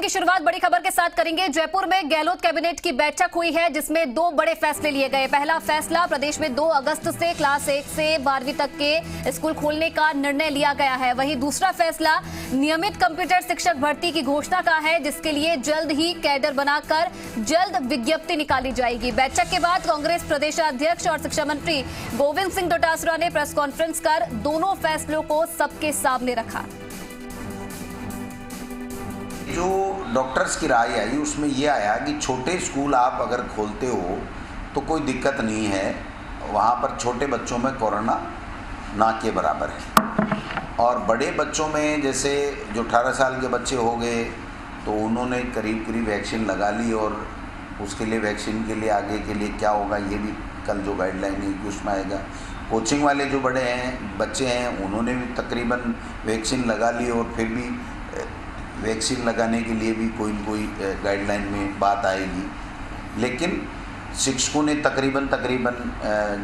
की शुरुआत बड़ी खबर के साथ करेंगे। जयपुर में गहलोत कैबिनेट की बैठक हुई है जिसमें 2 बड़े फैसले लिए गए। पहला फैसला, प्रदेश में 2 अगस्त से क्लास 1 से 12वीं तक के स्कूल खोलने का निर्णय लिया गया है। वहीं दूसरा फैसला नियमित कंप्यूटर शिक्षक भर्ती की घोषणा का है, जिसके लिए जल्द ही कैडर बनाकर जल्द विज्ञप्ति निकाली जाएगी। बैठक के बाद कांग्रेस प्रदेशाध्यक्ष और शिक्षा मंत्री गोविंद सिंह डोटासरा ने प्रेस कॉन्फ्रेंस कर दोनों फैसलों को सबके सामने रखा। जो डॉक्टर्स की राय आई उसमें ये आया कि छोटे स्कूल आप अगर खोलते हो तो कोई दिक्कत नहीं है, वहाँ पर छोटे बच्चों में कोरोना ना के बराबर है। और बड़े बच्चों में जैसे जो 18 साल के बच्चे हो गए तो उन्होंने करीब वैक्सीन लगा ली, और उसके लिए वैक्सीन के लिए आगे के लिए क्या होगा ये भी कल जो गाइडलाइन है उसमें आएगा। कोचिंग वाले जो बड़े हैं बच्चे हैं उन्होंने भी तकरीबन वैक्सीन लगा ली, और फिर भी वैक्सीन लगाने के लिए भी कोई न कोई गाइडलाइन में बात आएगी। लेकिन शिक्षकों ने तकरीबन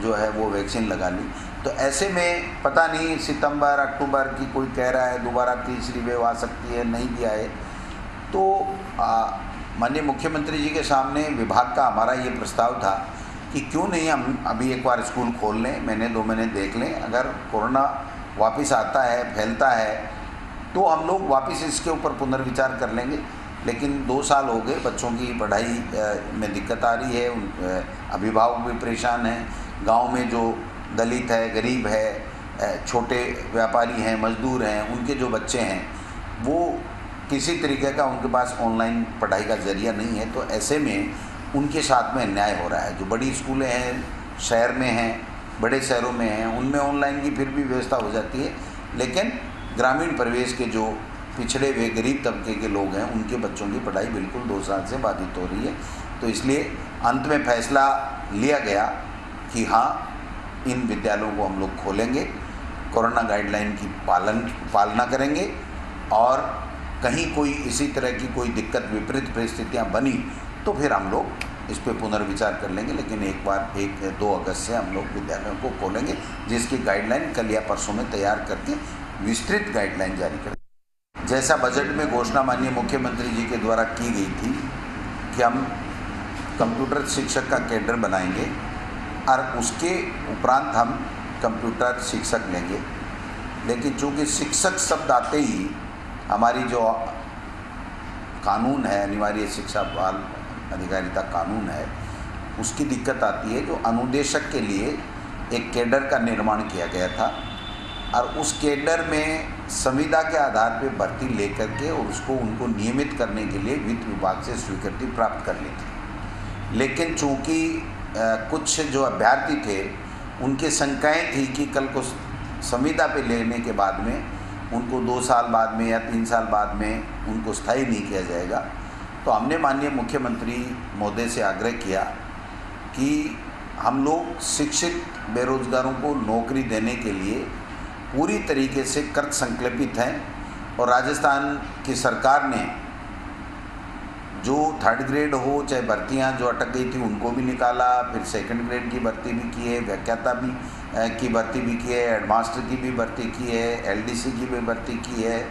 जो है वो वैक्सीन लगा ली। तो ऐसे में पता नहीं सितंबर अक्टूबर की कोई कह रहा है दोबारा तीसरी वेव आ सकती है, नहीं भी आए तो माननीय मुख्यमंत्री जी के सामने विभाग का हमारा ये प्रस्ताव था कि क्यों नहीं हम अभी एक बार स्कूल खोल लें, महीने 2 महीने देख लें। अगर कोरोना वापस आता है, फैलता है, तो हम लोग वापस इसके ऊपर पुनर्विचार कर लेंगे। लेकिन 2 साल हो गए, बच्चों की पढ़ाई में दिक्कत आ रही है, अभिभावक भी परेशान हैं। गांव में जो दलित है, गरीब है, छोटे व्यापारी हैं, मजदूर हैं, उनके जो बच्चे हैं वो किसी तरीके का उनके पास ऑनलाइन पढ़ाई का ज़रिया नहीं है। तो ऐसे में उनके साथ में अन्याय हो रहा है। जो बड़ी स्कूलें हैं, शहर में हैं, बड़े शहरों में हैं, उनमें ऑनलाइन की फिर भी व्यवस्था हो जाती है, लेकिन ग्रामीण परिवेश के जो पिछड़े हुए गरीब तबके के लोग हैं उनके बच्चों की पढ़ाई बिल्कुल 2 साल से बाधित हो रही है। तो इसलिए अंत में फैसला लिया गया कि हाँ, इन विद्यालयों को हम लोग खोलेंगे, कोरोना गाइडलाइन की पालना करेंगे, और कहीं कोई इसी तरह की कोई दिक्कत विपरीत परिस्थितियाँ बनी तो फिर हम लोग इस पर पुनर्विचार कर लेंगे। लेकिन एक बार 2 अगस्त से हम लोग विद्यालयों को खोलेंगे, जिसकी गाइडलाइन कल या परसों में तैयार करके विस्तृत गाइडलाइन जारी करें। जैसा बजट में घोषणा माननीय मुख्यमंत्री जी के द्वारा की गई थी कि हम कंप्यूटर शिक्षक का कैडर बनाएंगे और उसके उपरांत हम कंप्यूटर शिक्षक लेंगे। लेकिन चूँकि शिक्षक शब्द आते ही हमारी जो कानून है, अनिवार्य शिक्षा बाल अधिकारिता कानून है, उसकी दिक्कत आती है। जो अनुदेशक के लिए एक कैडर का निर्माण किया गया था, और उस कैडर में संविदा के आधार पर भर्ती लेकर के और उसको उनको नियमित करने के लिए वित्त विभाग से स्वीकृति प्राप्त कर ली थी। लेकिन चूँकि कुछ जो अभ्यर्थी थे उनके शंकाएं थी कि कल को संविदा पे लेने के बाद में उनको 2 साल बाद में या 3 साल बाद में उनको स्थायी नहीं किया जाएगा, तो हमने माननीय मुख्यमंत्री महोदय से आग्रह किया कि हम लोग शिक्षित बेरोजगारों को नौकरी देने के लिए पूरी तरीके से कृत संकल्पित हैं। और राजस्थान की सरकार ने जो 3rd ग्रेड हो चाहे भर्तियां जो अटक गई थी उनको भी निकाला, फिर 2nd ग्रेड की भर्ती भी की है, व्याख्याता भी की भर्ती भी की है, हेडमास्टर की भी भर्ती की है, एलडीसी की भी भर्ती की है।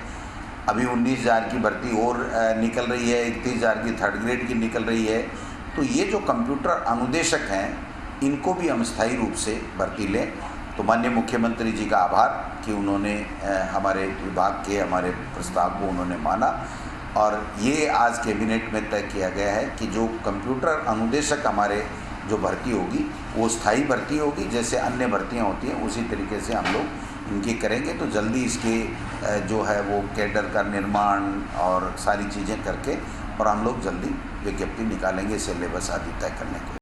अभी 19,000 की भर्ती और निकल रही है, 31,000 की 3rd ग्रेड की निकल रही है। तो ये जो कंप्यूटर अनुदेशक हैं इनको भी हम स्थायी रूप से भर्ती लें। तो माननीय मुख्यमंत्री जी का आभार कि उन्होंने हमारे विभाग के हमारे प्रस्ताव को उन्होंने माना, और ये आज कैबिनेट में तय किया गया है कि जो कंप्यूटर अनुदेशक हमारे जो भर्ती होगी वो स्थायी भर्ती होगी। जैसे अन्य भर्तियां होती हैं उसी तरीके से हम लोग इनकी करेंगे। तो जल्दी इसके जो है वो कैडर का निर्माण और सारी चीज़ें करके और हम लोग जल्दी विज्ञप्ति निकालेंगे सिलेबस आदि तय करने को।